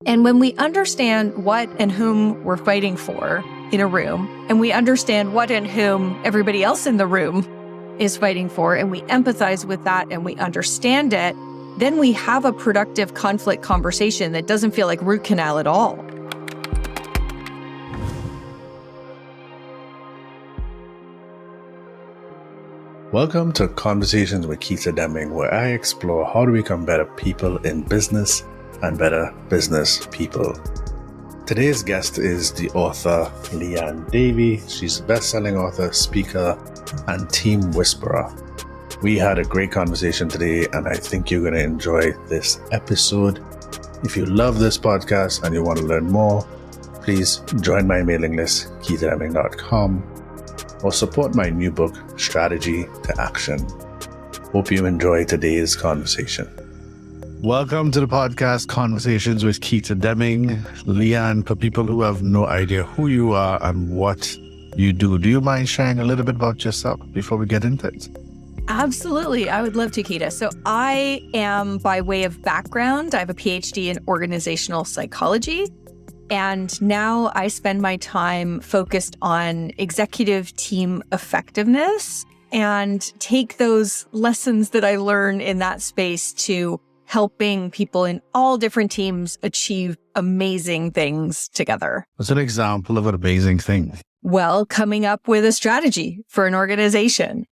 And when we understand what and whom we're fighting for in a room, and we understand what and whom everybody else in the room is fighting for, and we empathize with that and we understand it, then we have a productive conflict conversation that doesn't feel like root canal at all. Welcome to Conversations with Keita Demming, where I explore how to become better people in business and better business people. Today's guest is the author Liane Davey. She's a best-selling author, speaker, and team whisperer. We had a great conversation today, and I think you're going to enjoy this episode. If you love this podcast and you want to learn more, please join my mailing list, keitademming.com, or support my new book, Strategy to Action. Hope you enjoy today's conversation. Welcome to the podcast, Conversations with Keita Demming. Liane, for people who have no idea who you are and what you do you mind sharing a little bit about yourself before we get into it? Absolutely. I would love to, Keita. So I am, by way of background, I have a PhD in organizational psychology. And now I spend my time focused on executive team effectiveness and take those lessons that I learn in that space to helping people in all different teams achieve amazing things together. What's an example of an amazing thing? Well, coming up with a strategy for an organization.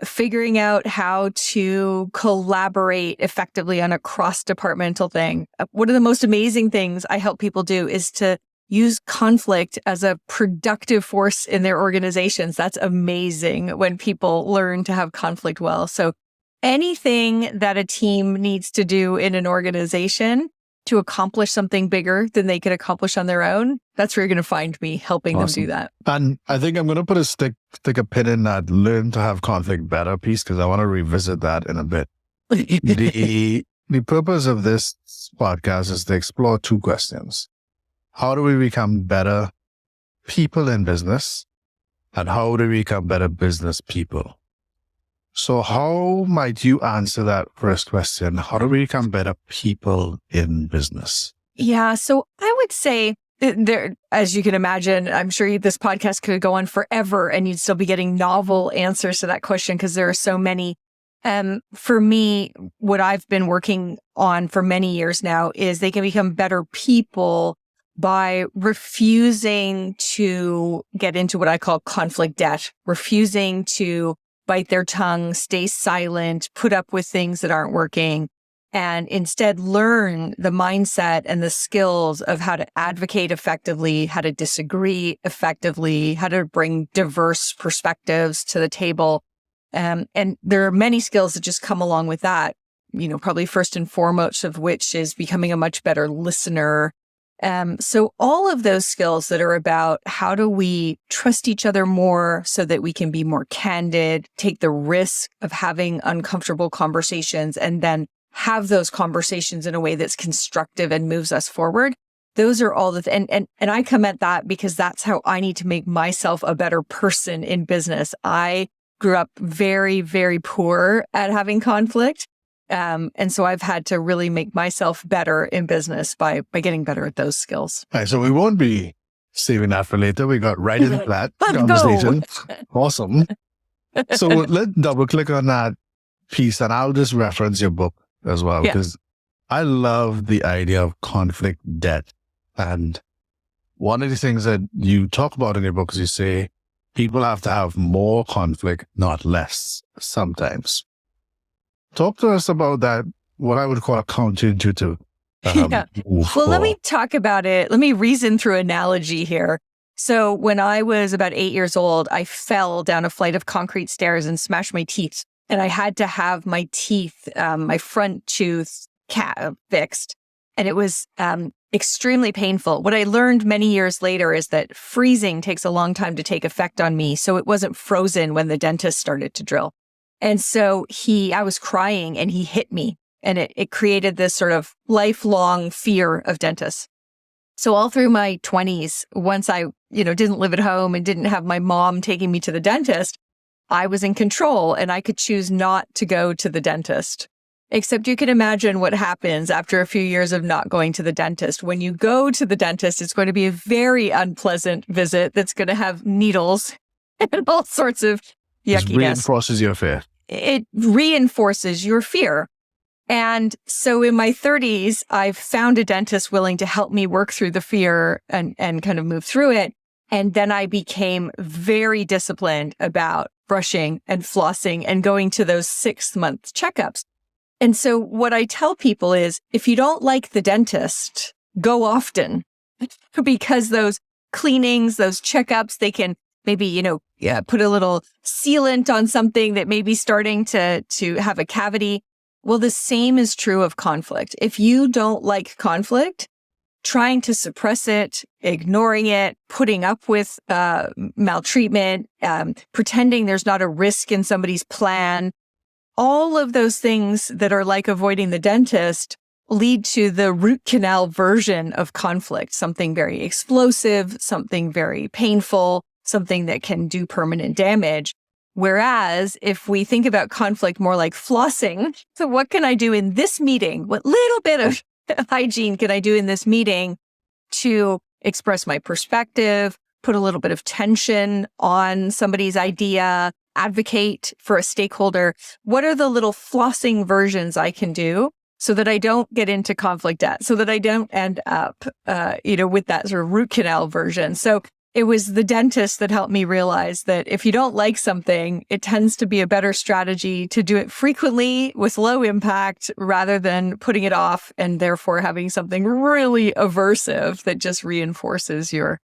Figuring out how to collaborate effectively on a cross-departmental thing. One of the most amazing things I help people do is to use conflict as a productive force in their organizations. That's amazing when people learn to have conflict well. So anything that a team needs to do in an organization to accomplish something bigger than they could accomplish on their own, that's where you're going to find me helping them do that. And I think I'm going to put a stick a pin in that learn to have conflict better piece, because I want to revisit that in a bit. The purpose of this podcast is to explore two questions. How do we become better people in business? And how do we become better business people? So how might you answer that first question? How do we become better people in business? Yeah, so I would say there, as you can imagine, I'm sure this podcast could go on forever and you'd still be getting novel answers to that question because there are so many. For me, what I've been working on for many years now is they can become better people by refusing to get into what I call conflict debt, refusing to bite their tongue, stay silent, put up with things that aren't working, and instead learn the mindset and the skills of how to advocate effectively, how to disagree effectively, how to bring diverse perspectives to the table. And there are many skills that just come along with that, probably first and foremost of which is becoming a much better listener. So all of those skills that are about how do we trust each other more so that we can be more candid, take the risk of having uncomfortable conversations, and then have those conversations in a way that's constructive and moves us forward. Those are all and I come at that because that's how I need to make myself a better person in business. I grew up very, very poor at having conflict. And so I've had to really make myself better in business by getting better at those skills. All right, so we won't be saving that for later. We got right into that conversation. Awesome. So let's double click on that piece, and I'll just reference your book as well, because I love the idea of conflict debt. And one of the things that you talk about in your book is you say people have to have more conflict, not less, sometimes. Talk to us about that, what I would call a counterintuitive. Well, let me talk about it. Let me reason through analogy here. So when I was about 8 years old, I fell down a flight of concrete stairs and smashed my teeth. And I had to have my teeth, my front tooth fixed. And it was extremely painful. What I learned many years later is that freezing takes a long time to take effect on me. So it wasn't frozen when the dentist started to drill. And so I was crying and he hit me, and it created this sort of lifelong fear of dentists. So all through my 20s, once I, didn't live at home and didn't have my mom taking me to the dentist, I was in control and I could choose not to go to the dentist. Except you can imagine what happens after a few years of not going to the dentist. When you go to the dentist, it's going to be a very unpleasant visit that's going to have needles and all sorts of This yuckiness. reinforces your fear. It reinforces your fear. And so in my 30s, I found a dentist willing to help me work through the fear and kind of move through it. And then I became very disciplined about brushing and flossing and going to those 6-month checkups. And so what I tell people is, if you don't like the dentist, go often, because those cleanings, those checkups, they can maybe, put a little sealant on something that may be starting to have a cavity. Well, the same is true of conflict. If you don't like conflict, trying to suppress it, ignoring it, putting up with maltreatment, pretending there's not a risk in somebody's plan, all of those things that are like avoiding the dentist lead to the root canal version of conflict, something very explosive, something very painful, something that can do permanent damage. Whereas if we think about conflict more like flossing, so what can I do in this meeting? What little bit of hygiene can I do in this meeting to express my perspective, put a little bit of tension on somebody's idea, advocate for a stakeholder? What are the little flossing versions I can do so that I don't get into conflict debt, so that I don't end up, with that sort of root canal version? So it was the dentist that helped me realize that if you don't like something, it tends to be a better strategy to do it frequently with low impact rather than putting it off and therefore having something really aversive that just reinforces your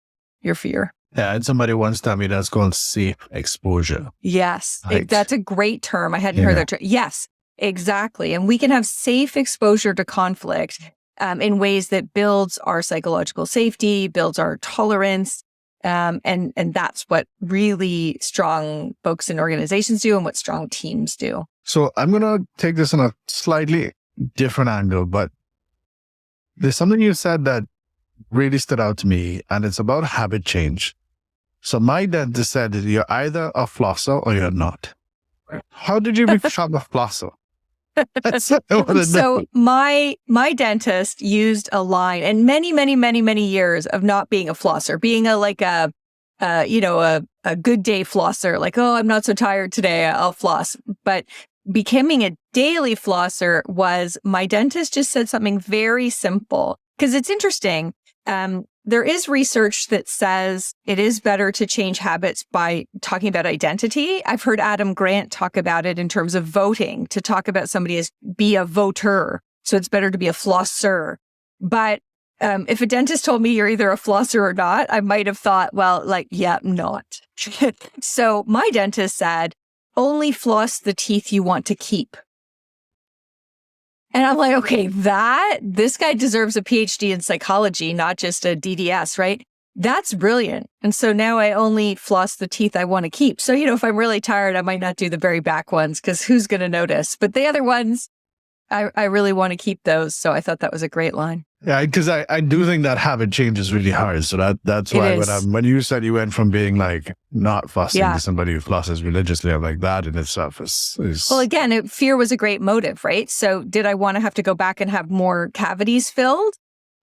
fear. Yeah, and somebody once told me that's called safe exposure. Yes, Right. that's a great term. I hadn't heard that term. Yes, exactly. And we can have safe exposure to conflict in ways that builds our psychological safety, builds our tolerance. And that's what really strong folks in organizations do and what strong teams do. So I'm going to take this in a slightly different angle, but there's something you said that really stood out to me, and it's about habit change. So my dentist said that you're either a flosser or you're not. How did you become a flosser? That's what I want to know. So my dentist used a line, and many years of not being a flosser, being a good day flosser, like, oh, I'm not so tired today, I'll floss. But becoming a daily flosser was, my dentist just said something very simple, because it's interesting. There is research that says it is better to change habits by talking about identity. I've heard Adam Grant talk about it in terms of voting, to talk about somebody as be a voter. So it's better to be a flosser. But if a dentist told me you're either a flosser or not, I might have thought, well, not. So my dentist said, only floss the teeth you want to keep. And I'm like, okay, this guy deserves a PhD in psychology, not just a DDS, right? That's brilliant. And so now I only floss the teeth I want to keep. So, if I'm really tired, I might not do the very back ones because who's going to notice? But the other ones, I really want to keep those. So I thought that was a great line. Yeah, because I do think that habit change is really hard. So that's why when you said you went from being like not flossing to somebody who flosses religiously, I'm like, that in itself is... Well, again, fear was a great motive, right? So did I want to have to go back and have more cavities filled?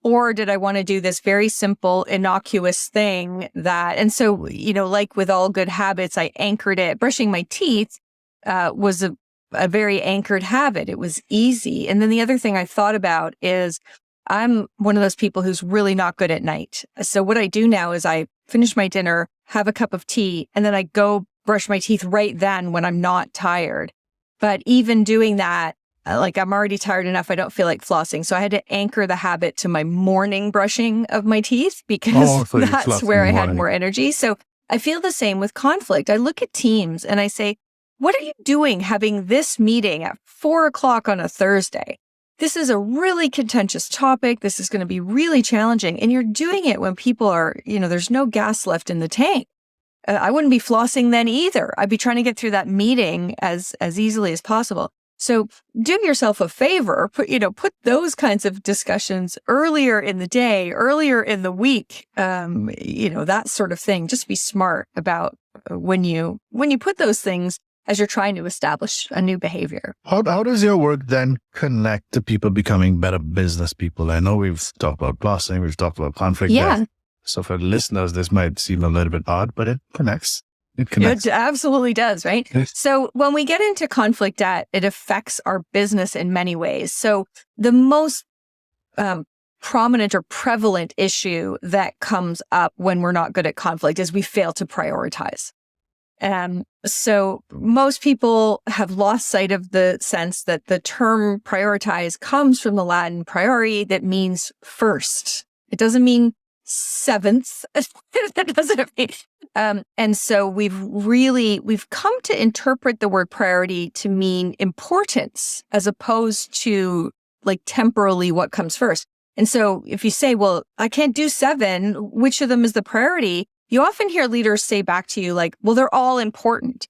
Or did I want to do this very simple, innocuous thing and so, like with all good habits, I anchored it. Brushing my teeth was a very anchored habit. It was easy. And then the other thing I thought about is I'm one of those people who's really not good at night. So what I do now is I finish my dinner, have a cup of tea, and then I go brush my teeth right then when I'm not tired. But even doing that, I'm already tired enough, I don't feel like flossing. So I had to anchor the habit to my morning brushing of my teeth because that's where I had more energy. So I feel the same with conflict. I look at teams and I say, what are you doing having this meeting at 4:00 on a Thursday? This is a really contentious topic. This is going to be really challenging. And you're doing it when people are, there's no gas left in the tank. I wouldn't be flossing then either. I'd be trying to get through that meeting as easily as possible. So do yourself a favor, put those kinds of discussions earlier in the day, earlier in the week, that sort of thing. Just be smart about when you put those things as you're trying to establish a new behavior. How does your work then connect to people becoming better business people? I know we've talked about blossoming, we've talked about conflict. Yeah. So for listeners, this might seem a little bit odd, but it connects. It connects. It absolutely does, right? Yes. So when we get into conflict debt, it affects our business in many ways. So the most prominent or prevalent issue that comes up when we're not good at conflict is we fail to prioritize. So most people have lost sight of the sense that the term prioritize comes from the Latin priori, that means first. It doesn't mean seventh. That doesn't mean. And so we've come to interpret the word priority to mean importance as opposed to like temporally what comes first. And so if you say, well, I can't do 7, which of them is the priority? You often hear leaders say back to you like, well, they're all important.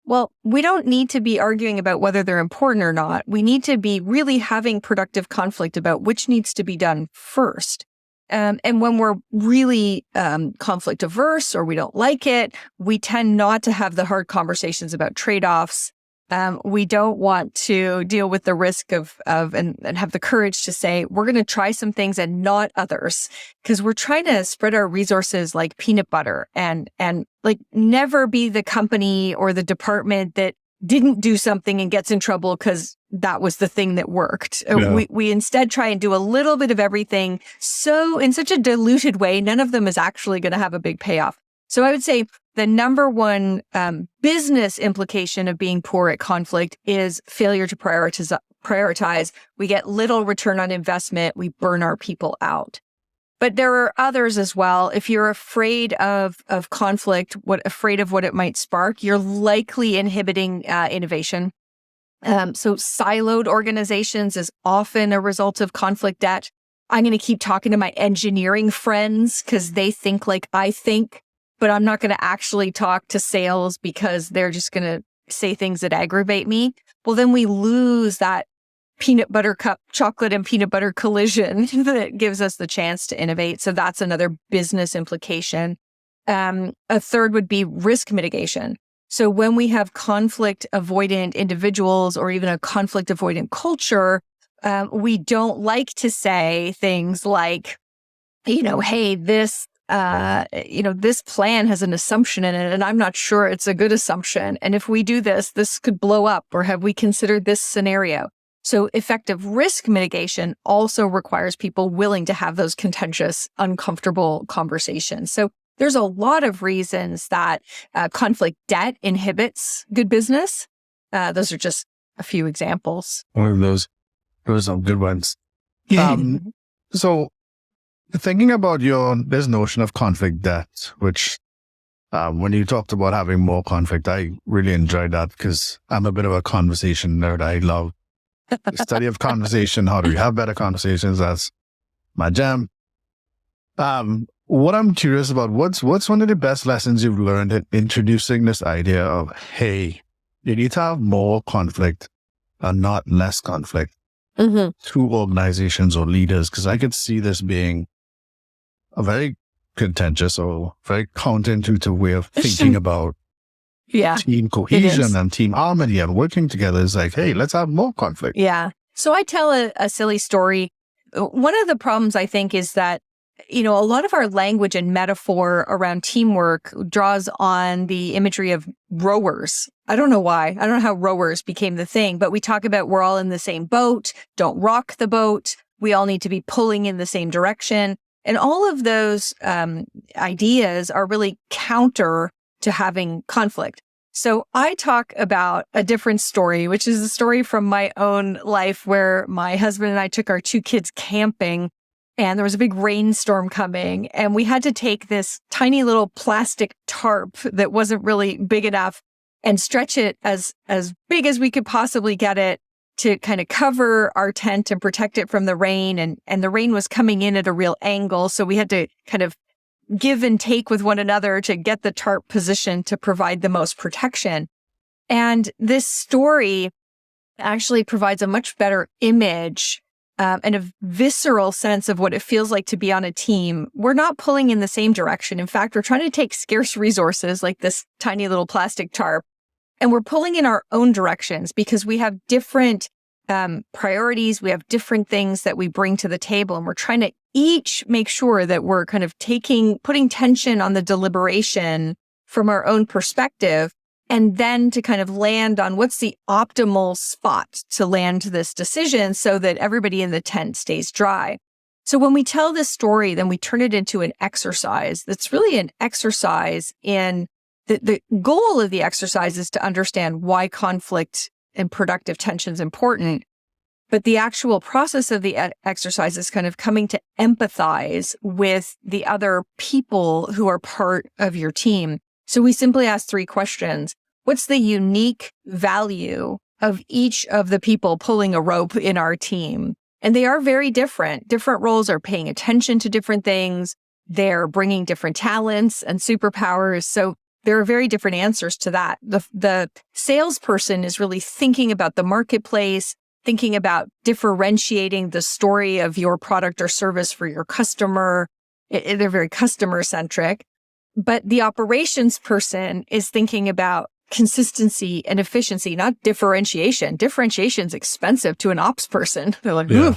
Well, we don't need to be arguing about whether they're important or not. We need to be really having productive conflict about which needs to be done first. And when we're really conflict averse or we don't like it, we tend not to have the hard conversations about trade-offs. We don't want to deal with the risk of and have the courage to say, we're going to try some things and not others, because we're trying to spread our resources like peanut butter and like never be the company or the department that didn't do something and gets in trouble because that was the thing that worked. Yeah. We instead try and do a little bit of everything. So in such a diluted way, none of them is actually going to have a big payoff. So I would say the number one business implication of being poor at conflict is failure to prioritize. We get little return on investment. We burn our people out. But there are others as well. If you're afraid of conflict, afraid of what it might spark, you're likely inhibiting innovation. So siloed organizations is often a result of conflict debt. I'm going to keep talking to my engineering friends because they think like I think, but I'm not going to actually talk to sales because they're just going to say things that aggravate me. Well, then we lose that peanut butter cup, chocolate and peanut butter collision that gives us the chance to innovate. So that's another business implication. A third would be risk mitigation. So when we have conflict avoidant individuals or even a conflict avoidant culture, we don't like to say things like, hey, this plan has an assumption in it and I'm not sure it's a good assumption. And if we do this, this could blow up, or have we considered this scenario? So effective risk mitigation also requires people willing to have those contentious, uncomfortable conversations. So there's a lot of reasons that conflict debt inhibits good business. Those are just a few examples. One of those are some good ones. So thinking about this notion of conflict debt, which when you talked about having more conflict, I really enjoyed that because I'm a bit of a conversation nerd. I love the study of conversation. How do we have better conversations? That's my jam. What I'm curious about, what's one of the best lessons you've learned in introducing this idea of, hey, you need to have more conflict and not less conflict through organizations or leaders? Because I could see this being a very contentious or very counterintuitive way of thinking about team cohesion and team harmony and working together. Is like, hey, let's have more conflict. Yeah. So I tell a silly story. One of the problems I think is that, a lot of our language and metaphor around teamwork draws on the imagery of rowers. I don't know why. I don't know how rowers became the thing, but we talk about we're all in the same boat. Don't rock the boat. We all need to be pulling in the same direction. And all of those ideas are really counter to having conflict. So I talk about a different story, which is a story from my own life where my husband and I took our 2 kids camping and there was a big rainstorm coming and we had to take this tiny little plastic tarp that wasn't really big enough and stretch it as big as we could possibly get it to kind of cover our tent and protect it from the rain. And the rain was coming in at a real angle. So we had to kind of give and take with one another to get the tarp positioned to provide the most protection. And this story actually provides a much better image and a visceral sense of what it feels like to be on a team. We're not pulling in the same direction. In fact, we're trying to take scarce resources like this tiny little plastic tarp And we're pulling in our own directions because we have different priorities. We have different things that we bring to the table. And we're trying to each make sure that we're kind of putting tension on the deliberation from our own perspective, and then to kind of land on what's the optimal spot to land this decision so that everybody in the tent stays dry. So when we tell this story, then we turn it into an exercise that's really an exercise in the goal of the exercise is to understand why conflict and productive tension is important. But the actual process of the exercise is kind of coming to empathize with the other people who are part of your team. So we simply ask 3 questions. What's the unique value of each of the people pulling a rope in our team? And they are very different. Different roles are paying attention to different things. They're bringing different talents and superpowers. So there are very different answers to that. The salesperson is really thinking about the marketplace, thinking about differentiating the story of your product or service for your customer. They're very customer centric. But the operations person is thinking about consistency and efficiency, not differentiation. Differentiation is expensive to an ops person. They're like, ooh.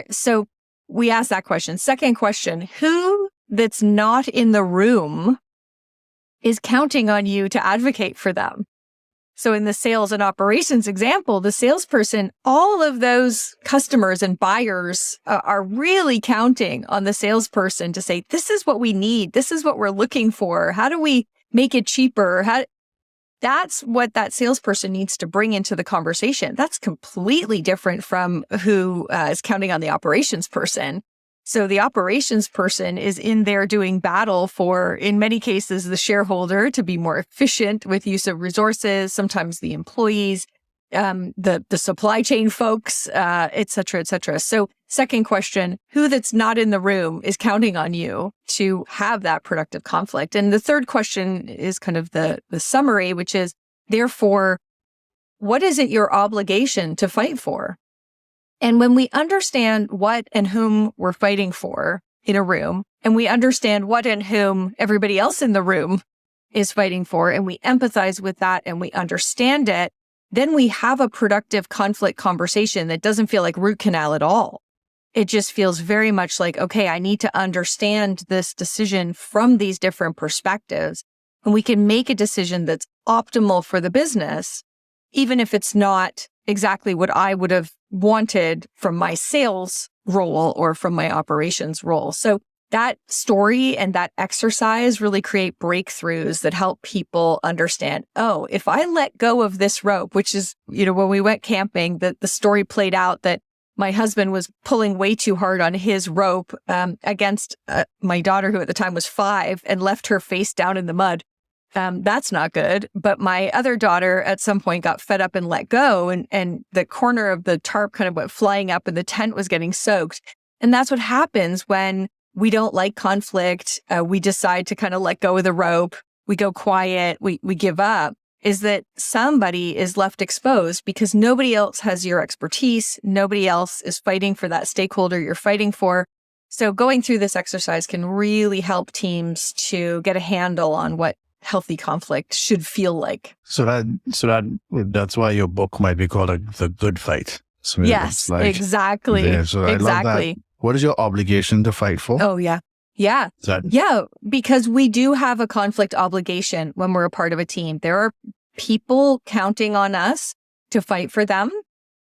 So we ask that question. Second question, who that's not in the room is counting on you to advocate for them? So in the sales and operations example, the salesperson, all of those customers and buyers are really counting on the salesperson to say, this is what we need. This is what we're looking for. How do we make it cheaper? That's what that salesperson needs to bring into the conversation. That's completely different from who is counting on the operations person. So the operations person is in there doing battle for, in many cases, the shareholder to be more efficient with use of resources, sometimes the employees, the supply chain folks, et cetera, et cetera. So second question, who that's not in the room is counting on you to have that productive conflict? And the third question is kind of the summary, which is, therefore, what is it your obligation to fight for? And when we understand what and whom we're fighting for in a room, and we understand what and whom everybody else in the room is fighting for, and we empathize with that and we understand it, then we have a productive conflict conversation that doesn't feel like root canal at all. It just feels very much like, okay, I need to understand this decision from these different perspectives, and we can make a decision that's optimal for the business, even if it's not exactly what I would have wanted from my sales role or from my operations role. So that story and that exercise really create breakthroughs that help people understand, oh, if I let go of this rope, which is, when we went camping, the story played out that my husband was pulling way too hard on his rope against my daughter, who at the time was 5, and left her face down in the mud. That's not good. But my other daughter at some point got fed up and let go, and the corner of the tarp kind of went flying up and the tent was getting soaked. And that's what happens when we don't like conflict. We decide to kind of let go of the rope. We go quiet. We give up. Is that somebody is left exposed because nobody else has your expertise. Nobody else is fighting for that stakeholder you're fighting for. So going through this exercise can really help teams to get a handle on what healthy conflict should feel like. So that's why your book might be called The Good Fight. So yes, exactly. So I love that. What is your obligation to fight for? Oh, yeah. Yeah. Yeah. Because we do have a conflict obligation when we're a part of a team. There are people counting on us to fight for them.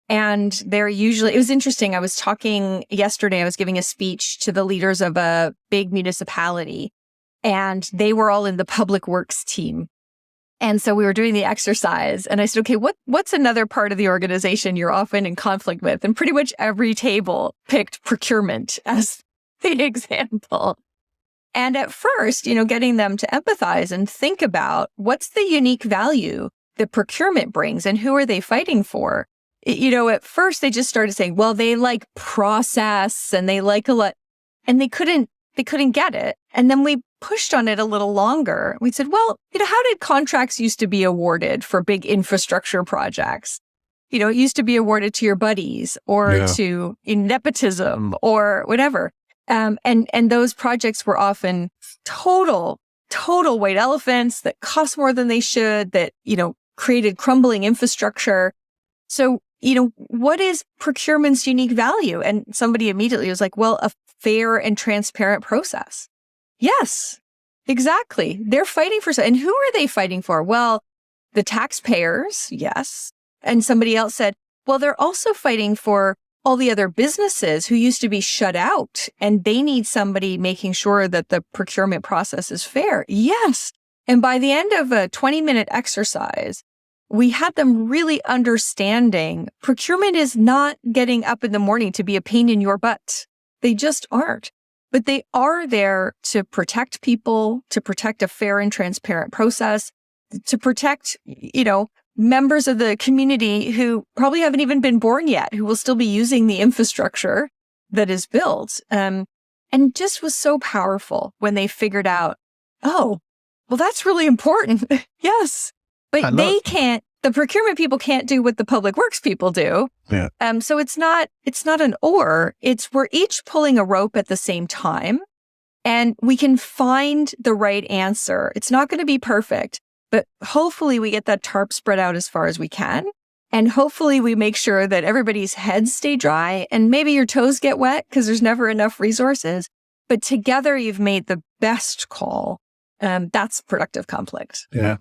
And they're usually, it was interesting. I was talking yesterday, I was giving a speech to the leaders of a big municipality, and they were all in the public works team. And so we were doing the exercise, and I said, okay, what's another part of the organization you're often in conflict with? And pretty much every table picked procurement as the example. And at first, getting them to empathize and think about what's the unique value that procurement brings and who are they fighting for? At first they just started saying, well, they like process and they like a lot, and they couldn't get it. And then we pushed on it a little longer. We said, well, how did contracts used to be awarded for big infrastructure projects? It used to be awarded to your buddies or to nepotism or whatever. And those projects were often total white elephants that cost more than they should, that, created crumbling infrastructure. So, what is procurement's unique value? And somebody immediately was like, well, a fair and transparent process. Yes, exactly. They're fighting for, and who are they fighting for? Well, the taxpayers, yes. And somebody else said, well, they're also fighting for all the other businesses who used to be shut out, and they need somebody making sure that the procurement process is fair. Yes. And by the end of a 20-minute exercise, we had them really understanding procurement is not getting up in the morning to be a pain in your butt. They just aren't. But they are there to protect people, to protect a fair and transparent process, to protect, members of the community who probably haven't even been born yet, who will still be using the infrastructure that is built. And just was so powerful when they figured out, oh, well, that's really important. Yes. But the procurement people can't do what the public works people do. Yeah. So it's not an or, we're each pulling a rope at the same time, and we can find the right answer. It's not going to be perfect, but hopefully we get that tarp spread out as far as we can. And hopefully we make sure that everybody's heads stay dry, and maybe your toes get wet because there's never enough resources. But together you've made the best call. That's productive conflict. Yeah.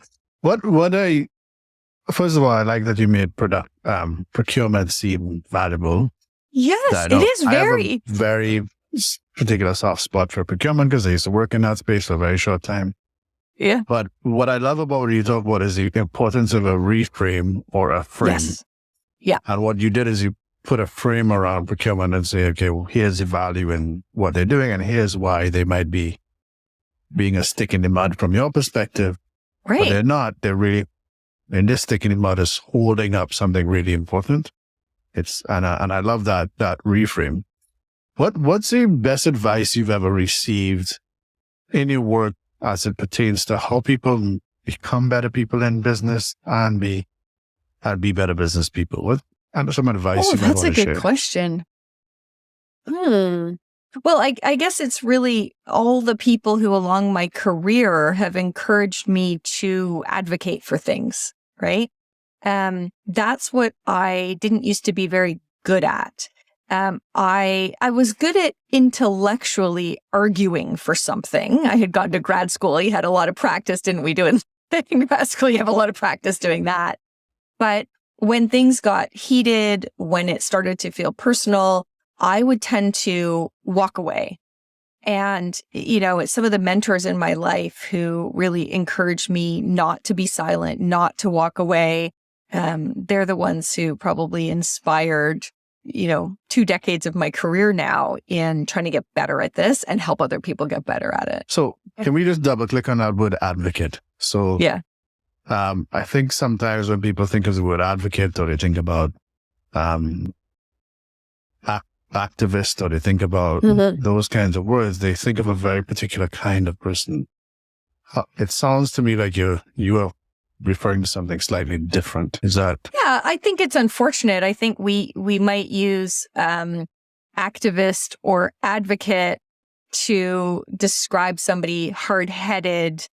First of all, I like that you made procurement seem valuable. Yes, it is I have a very particular soft spot for procurement because I used to work in that space for a very short time. Yeah. But what I love about what you talk about is the importance of a reframe or a frame. Yes. Yeah. And what you did is you put a frame around procurement and say, okay, well, here's the value in what they're doing, and here's why they might be being a stick in the mud from your perspective. Right. But they're not. They're really, and this stick in the mud is holding up something really important. And I love that reframe. What's the best advice you've ever received in your work as it pertains to how people become better people in business and be better business people? What some advice you might want to share? That's a good question. Well, I guess it's really all the people who along my career have encouraged me to advocate for things, right? That's what I didn't used to be very good at. I was good at intellectually arguing for something. I had gone to grad school. You had a lot of practice, didn't we? In grad school, you have a lot of practice doing that. But when things got heated, when it started to feel personal, I would tend to walk away. And, it's some of the mentors in my life who really encouraged me not to be silent, not to walk away. They're the ones who probably inspired 2 decades of my career now in trying to get better at this and help other people get better at it. So can we just double click on that word advocate? So yeah, I think sometimes when people think of the word advocate, or they think about activist, or they think about those kinds of words, they think of a very particular kind of person. It sounds to me like you are referring to something slightly different. Is that? Yeah, I think it's unfortunate. I think we might use activist or advocate to describe somebody hard-headed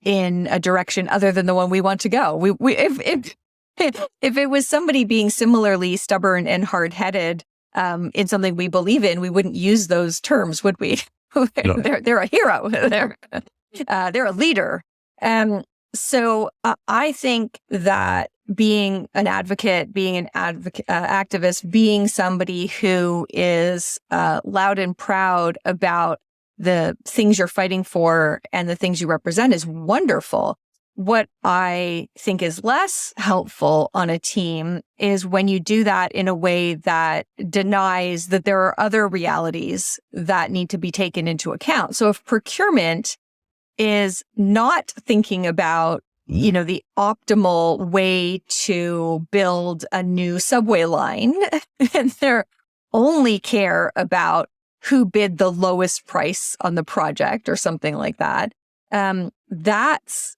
in a direction other than the one we want to go. If it was somebody being similarly stubborn and hard-headed in something we believe in, we wouldn't use those terms, would we? No. They're a hero. They're a leader. So I think that being an advocate, being an activist, being somebody who is loud and proud about the things you're fighting for and the things you represent is wonderful. What I think is less helpful on a team is when you do that in a way that denies that there are other realities that need to be taken into account. So if procurement is not thinking about, the optimal way to build a new subway line, and they only care about who bid the lowest price on the project or something like that, that's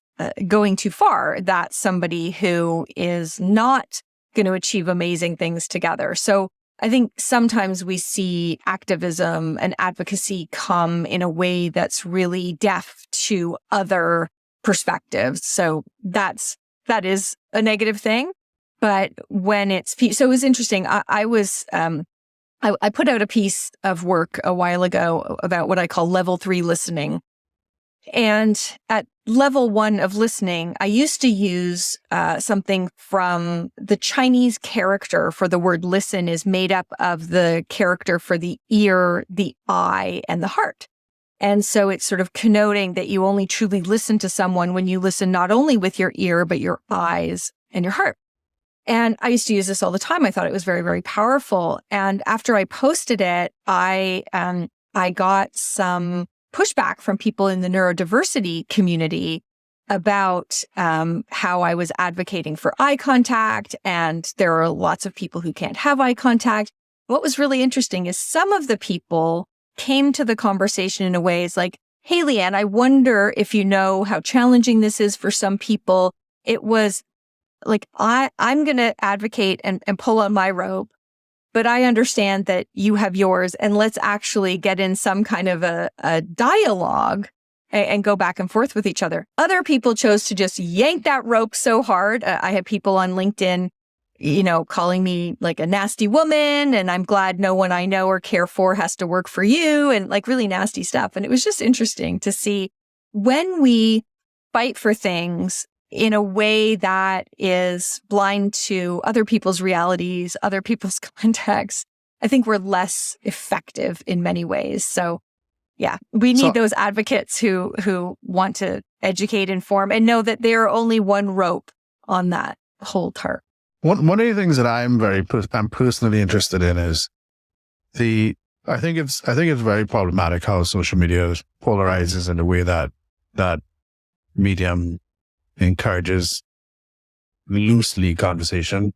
going too far. That's somebody who is not going to achieve amazing things together. So I think sometimes we see activism and advocacy come in a way that's really deaf to other perspectives. So that's that is a negative thing. But when so it was interesting. I put out a piece of work a while ago about what I call level 3 listening. And at level 1 of listening, I used to use something from the Chinese character for the word listen is made up of the character for the ear, the eye, and the heart. And so it's sort of connoting that you only truly listen to someone when you listen not only with your ear, but your eyes and your heart. And I used to use this all the time. I thought it was very, very powerful. And after I posted it, I got some pushback from people in the neurodiversity community about how I was advocating for eye contact. And there are lots of people who can't have eye contact. What was really interesting is some of the people came to the conversation in a ways like, hey, Liane, I wonder if you know how challenging this is for some people. It was like, I'm going to advocate and pull on my rope, but I understand that you have yours, and let's actually get in some kind of a dialogue and go back and forth with each other. Other people chose to just yank that rope so hard. I had people on LinkedIn, calling me like a nasty woman, and I'm glad no one I know or care for has to work for you, and like really nasty stuff. And it was just interesting to see when we fight for things in a way that is blind to other people's realities, other people's contexts, I think we're less effective in many ways. So yeah, we need those advocates who want to educate, inform, and know that there are only one rope on that whole tarp. One of the things that I'm personally interested in is I think it's very problematic how social media polarizes in a way that medium encourages loosely conversation.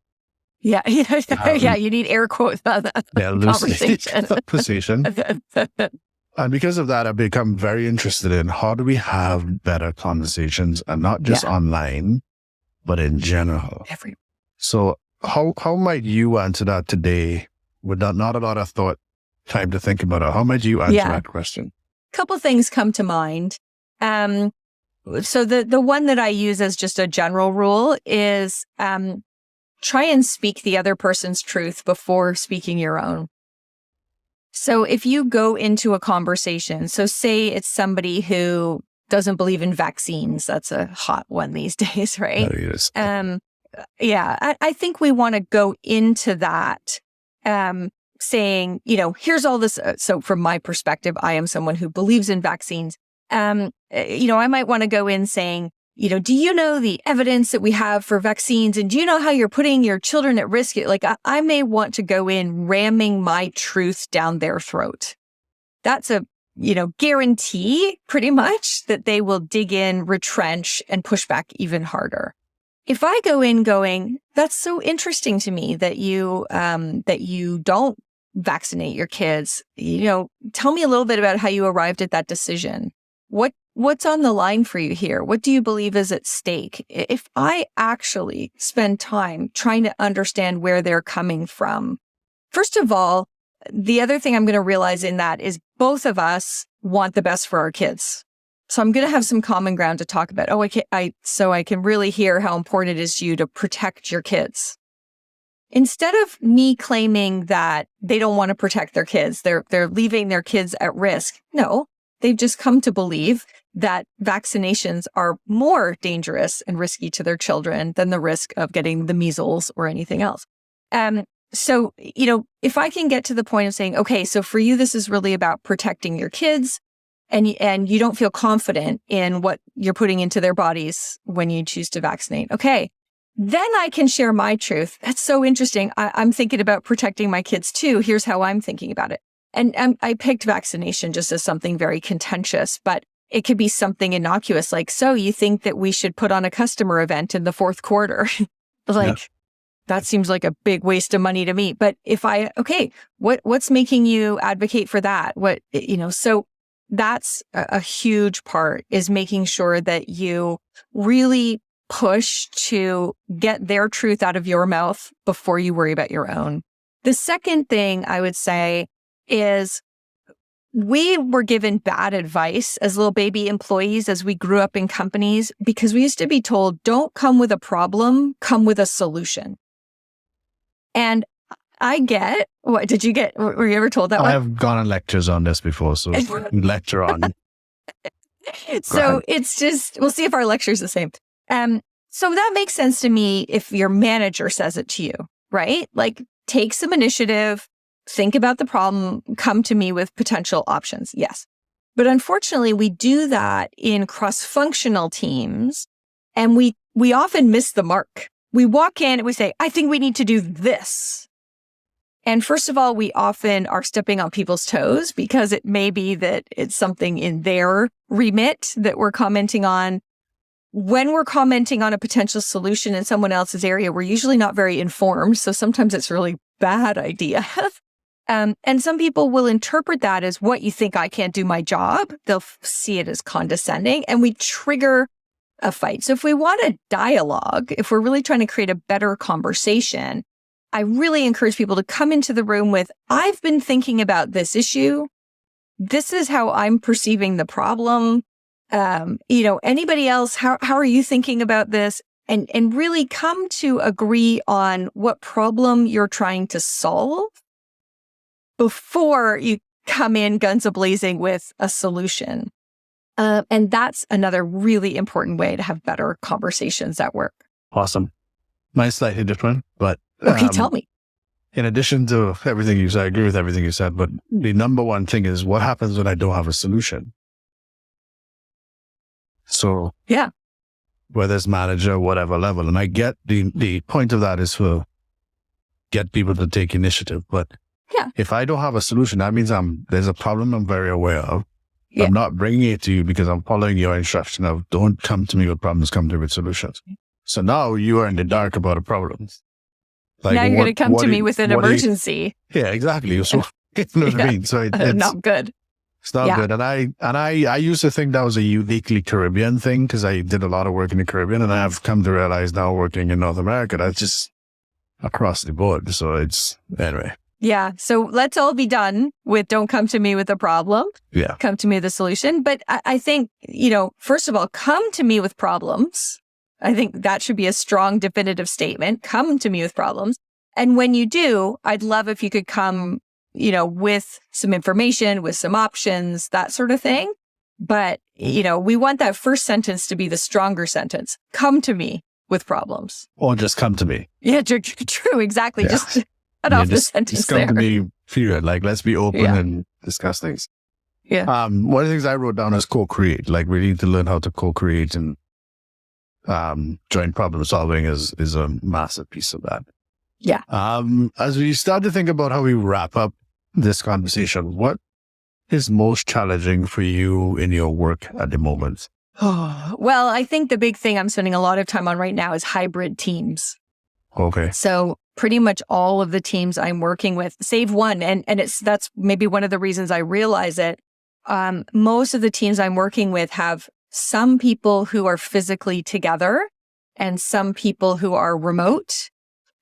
Yeah. You need air quotes on that. Yeah, loosely conversation. And because of that, I've become very interested in how do we have better conversations, and not just online, but in general. So how might you answer that today with not a lot of time to think about it? How might you answer that question? A couple things come to mind. So the one that I use as just a general rule is try and speak the other person's truth before speaking your own. So if you go into a conversation, so say it's somebody who doesn't believe in vaccines, that's a hot one these days, right? That is. I think we want to go into that saying, here's all this. So from my perspective, I am someone who believes in vaccines. I might want to go in saying, do you know the evidence that we have for vaccines? And do you know how you're putting your children at risk? Like I may want to go in ramming my truth down their throat. That's a, guarantee pretty much that they will dig in, retrench, and push back even harder. If I go in going, that's so interesting to me that you don't vaccinate your kids. Tell me a little bit about how you arrived at that decision. What's on the line for you here? What do you believe is at stake? If I actually spend time trying to understand where they're coming from, first of all, the other thing I'm going to realize in that is both of us want the best for our kids. So I'm going to have some common ground to talk about. So I can really hear how important it is to you to protect your kids. Instead of me claiming that they don't want to protect their kids, they're leaving their kids at risk. No, they've just come to believe that vaccinations are more dangerous and risky to their children than the risk of getting the measles or anything else. So, if I can get to the point of saying, okay, so for you, this is really about protecting your kids, and you don't feel confident in what you're putting into their bodies when you choose to vaccinate. Okay, then I can share my truth. That's so interesting. I'm thinking about protecting my kids too. Here's how I'm thinking about it. And I picked vaccination just as something very contentious, but it could be something innocuous like, so you think that we should put on a customer event in the fourth quarter? That seems like a big waste of money to me. But what's making you advocate for that? So that's a huge part, is making sure that you really push to get their truth out of your mouth before you worry about your own. The second thing I would say is we were given bad advice as little baby employees as we grew up in companies because we used to be told, don't come with a problem, come with a solution. And I get, what did you get? Were you ever told that I one? have gone on lectures on this before, so lecture on. So it's just, we'll see if our lecture is the same. So that makes sense to me if your manager says it to you, right? Like, take some initiative, think about the problem, come to me with potential options. Yes. But unfortunately, we do that in cross-functional teams, and we often miss the mark. We walk in and we say, I think we need to do this. And first of all, we often are stepping on people's toes because it may be that it's something in their remit that we're commenting on. When we're commenting on a potential solution in someone else's area, we're usually not very informed. So sometimes it's a really bad idea. And some people will interpret that as, what, you think I can't do my job? They'll see it as condescending, and we trigger a fight. So if we want a dialogue, if we're really trying to create a better conversation, I really encourage people to come into the room with, I've been thinking about this issue. This is how I'm perceiving the problem. Anybody else, how are you thinking about this? And really come to agree on what problem you're trying to solve before you come in guns a-blazing with a solution. And that's another really important way to have better conversations at work. Awesome. Mine's slightly different, but okay, tell me. In addition to everything you said, I agree with everything you said, but the number one thing is, what happens when I don't have a solution? So, yeah, whether it's manager, whatever level, and I get the point of that is to get people to take initiative. But yeah, if I don't have a solution, that means there's a problem I'm very aware of. Yeah. I'm not bringing it to you because I'm following your instruction of, don't come to me with problems, come to me with solutions. So now you are in the dark about a problem. Like, now you're going to come to me with an emergency. Yeah, exactly. So, you know what I mean? So it's not good. It's not good. And I used to think that was a uniquely Caribbean thing because I did a lot of work in the Caribbean, and I've come to realize now, working in North America, that's just across the board. So it's, anyway. Yeah. So let's all be done with, don't come to me with a problem. Yeah. Come to me with a solution. But I think, first of all, come to me with problems. I think that should be a strong, definitive statement. Come to me with problems. And when you do, I'd love if you could come, with some information, with some options, that sort of thing. But, we want that first sentence to be the stronger sentence. Come to me with problems. Or just come to me. Yeah, true. Exactly. Yeah. Just cut off the sentence just come there. To me, period. Like, let's be open and discuss things. Yeah. One of the things I wrote down is co-create. Like, we need to learn how to co-create, and joint problem solving is a massive piece of that. Yeah. As we start to think about how we wrap up this conversation, what is most challenging for you in your work at the moment? Well, I think the big thing I'm spending a lot of time on right now is hybrid teams. Okay. So pretty much all of the teams I'm working with, save one, and that's maybe one of the reasons I realize it. Most of the teams I'm working with have some people who are physically together and some people who are remote.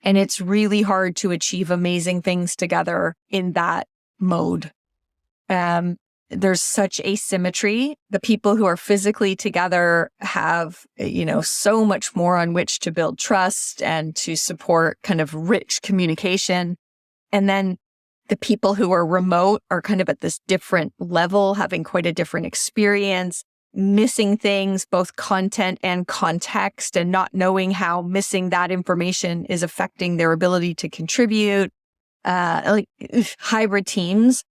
And it's really hard to achieve amazing things together in that mode. There's such asymmetry. The people who are physically together have, so much more on which to build trust and to support kind of rich communication. And then the people who are remote are kind of at this different level, having quite a different experience, missing things, both content and context, and not knowing how missing that information is affecting their ability to contribute. Hybrid teams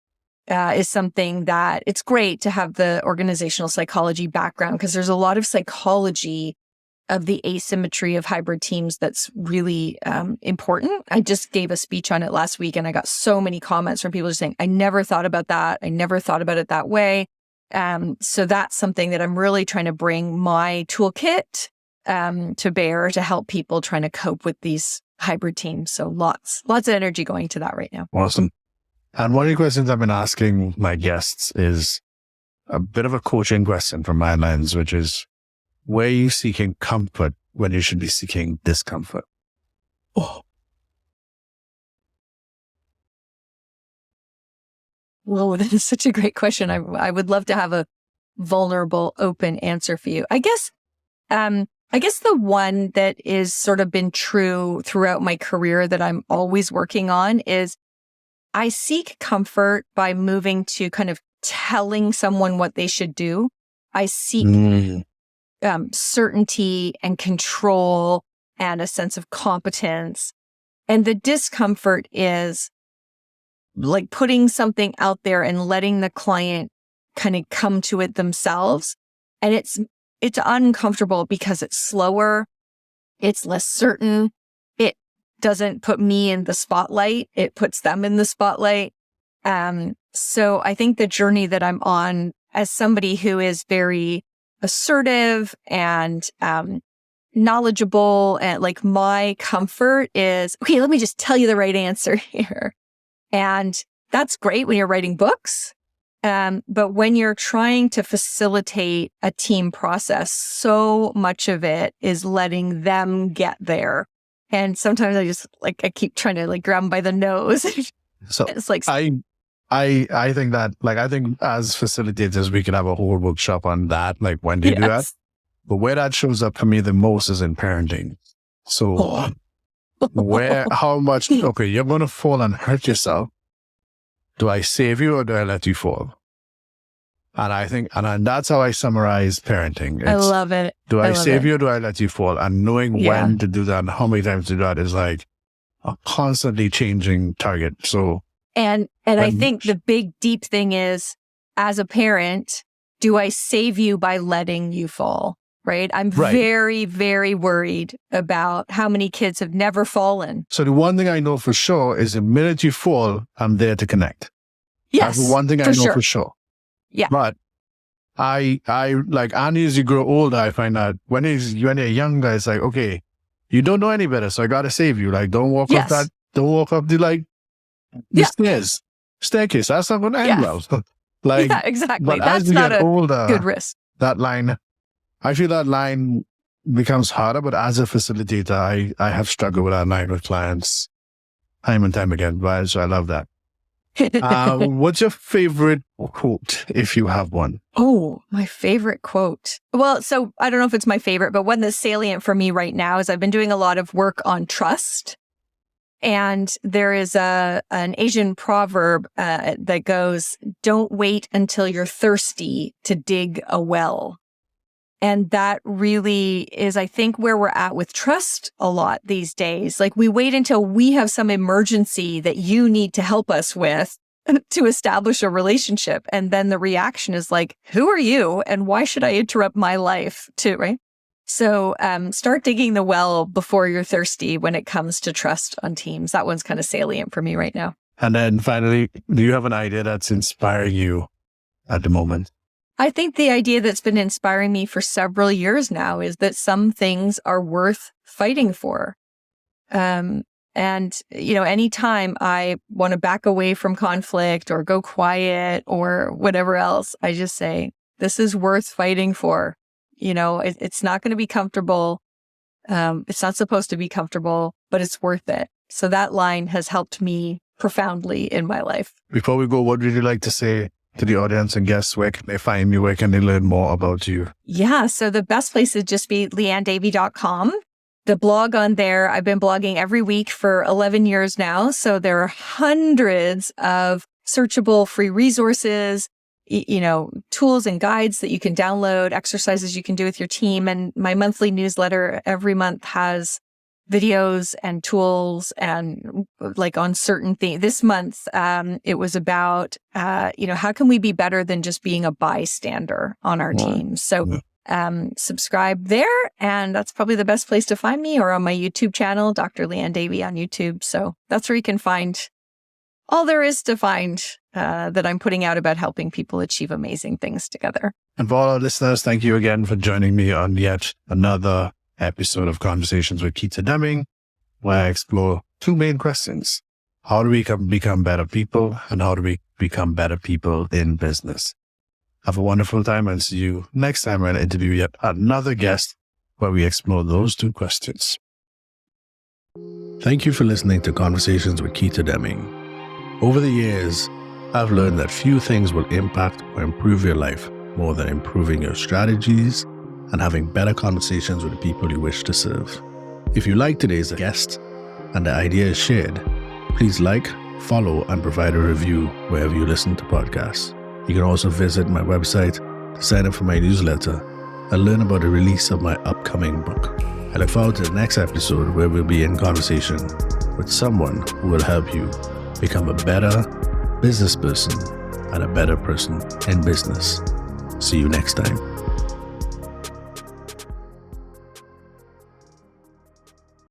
is something that it's great to have the organizational psychology background, because there's a lot of psychology of the asymmetry of hybrid teams that's really important. I just gave a speech on it last week, and I got so many comments from people just saying, I never thought about that. I never thought about it that way. So that's something that I'm really trying to bring my toolkit to bear to help people trying to cope with these hybrid teams. So lots of energy going to that right now. Awesome. And one of the questions I've been asking my guests is a bit of a coaching question from my lens, which is, where are you seeking comfort when you should be seeking discomfort? Whoa, that is such a great question. I would love to have a vulnerable, open answer for you. I guess the one that is sort of been true throughout my career that I'm always working on is I seek comfort by moving to kind of telling someone what they should do. I seek certainty and control and a sense of competence. And the discomfort is like putting something out there and letting the client kind of come to it themselves. And it's uncomfortable because it's slower. It's less certain. It doesn't put me in the spotlight. It puts them in the spotlight. So I think the journey that I'm on as somebody who is very assertive and knowledgeable, and like my comfort is, okay, let me just tell you the right answer here. And that's great when you're writing books. But when you're trying to facilitate a team process, so much of it is letting them get there. And sometimes I keep trying to grab them by the nose. So it's like, I think that, I think as facilitators, we could have a whole workshop on that, like when they do that. But where that shows up for me the most is in parenting. So how much, okay, you're going to fall and hurt yourself. Do I save you or do I let you fall? And I think, and that's how I summarize parenting. I love it. Do I save you or do I let you fall? And knowing when to do that and how many times to do that is like a constantly changing target. So, and I think the big deep thing is, as a parent, do I save you by letting you fall? Right? I'm very, very worried about how many kids have never fallen. So the one thing I know for sure is the minute you fall, I'm there to connect. Yes. That's the one thing I know for sure. Yeah. But I like, and as you grow older, I find that when you're younger, it's like, okay, you don't know any better, so I gotta save you. Like, don't walk up the staircase. That's not gonna end well. Yeah, exactly. But that's as you not get older, good risk. That line, I feel that line becomes harder, but as a facilitator, I have struggled with that line with clients time and time again. Right? So I love that. What's your favorite quote, if you have one? Oh, my favorite quote. Well, so I don't know if it's my favorite, but one that's salient for me right now is I've been doing a lot of work on trust. And there is an Asian proverb that goes, "Don't wait until you're thirsty to dig a well." And that really is, I think, where we're at with trust a lot these days. Like, we wait until we have some emergency that you need to help us with to establish a relationship. And then the reaction is like, who are you? And why should I interrupt my life too, right? So start digging the well before you're thirsty when it comes to trust on teams. That one's kind of salient for me right now. And then finally, do you have an idea that's inspiring you at the moment? I think the idea that's been inspiring me for several years now is that some things are worth fighting for. And, anytime I want to back away from conflict or go quiet or whatever else, I just say, this is worth fighting for. It's not going to be comfortable. It's not supposed to be comfortable, but it's worth it. So that line has helped me profoundly in my life. Before we go, what would you like to say to the audience and guests? Where can they find you? Where can they learn more about you? Yeah, so the best place is just be lianedavey.com. The blog on there, I've been blogging every week for 11 years now. So there are hundreds of searchable free resources, tools and guides that you can download, exercises you can do with your team. And my monthly newsletter every month has videos and tools and on certain things. This month, it was about, how can we be better than just being a bystander on our team? So subscribe there, and that's probably the best place to find me, or on my YouTube channel, Dr. Liane Davey on YouTube. So that's where you can find all there is to find that I'm putting out about helping people achieve amazing things together. And for all our listeners, thank you again for joining me on yet another episode of Conversations with Keita Demming, where I explore two main questions. How do we become better people, and how do we become better people in business? Have a wonderful time, and see you next time when I interview yet another guest where we explore those two questions. Thank you for listening to Conversations with Keita Demming. Over the years, I've learned that few things will impact or improve your life more than improving your strategies and having better conversations with the people you wish to serve. If you like today's guest and the idea is shared, please like, follow, and provide a review wherever you listen to podcasts. You can also visit my website to sign up for my newsletter and learn about the release of my upcoming book. I look forward to the next episode where we'll be in conversation with someone who will help you become a better business person and a better person in business. See you next time.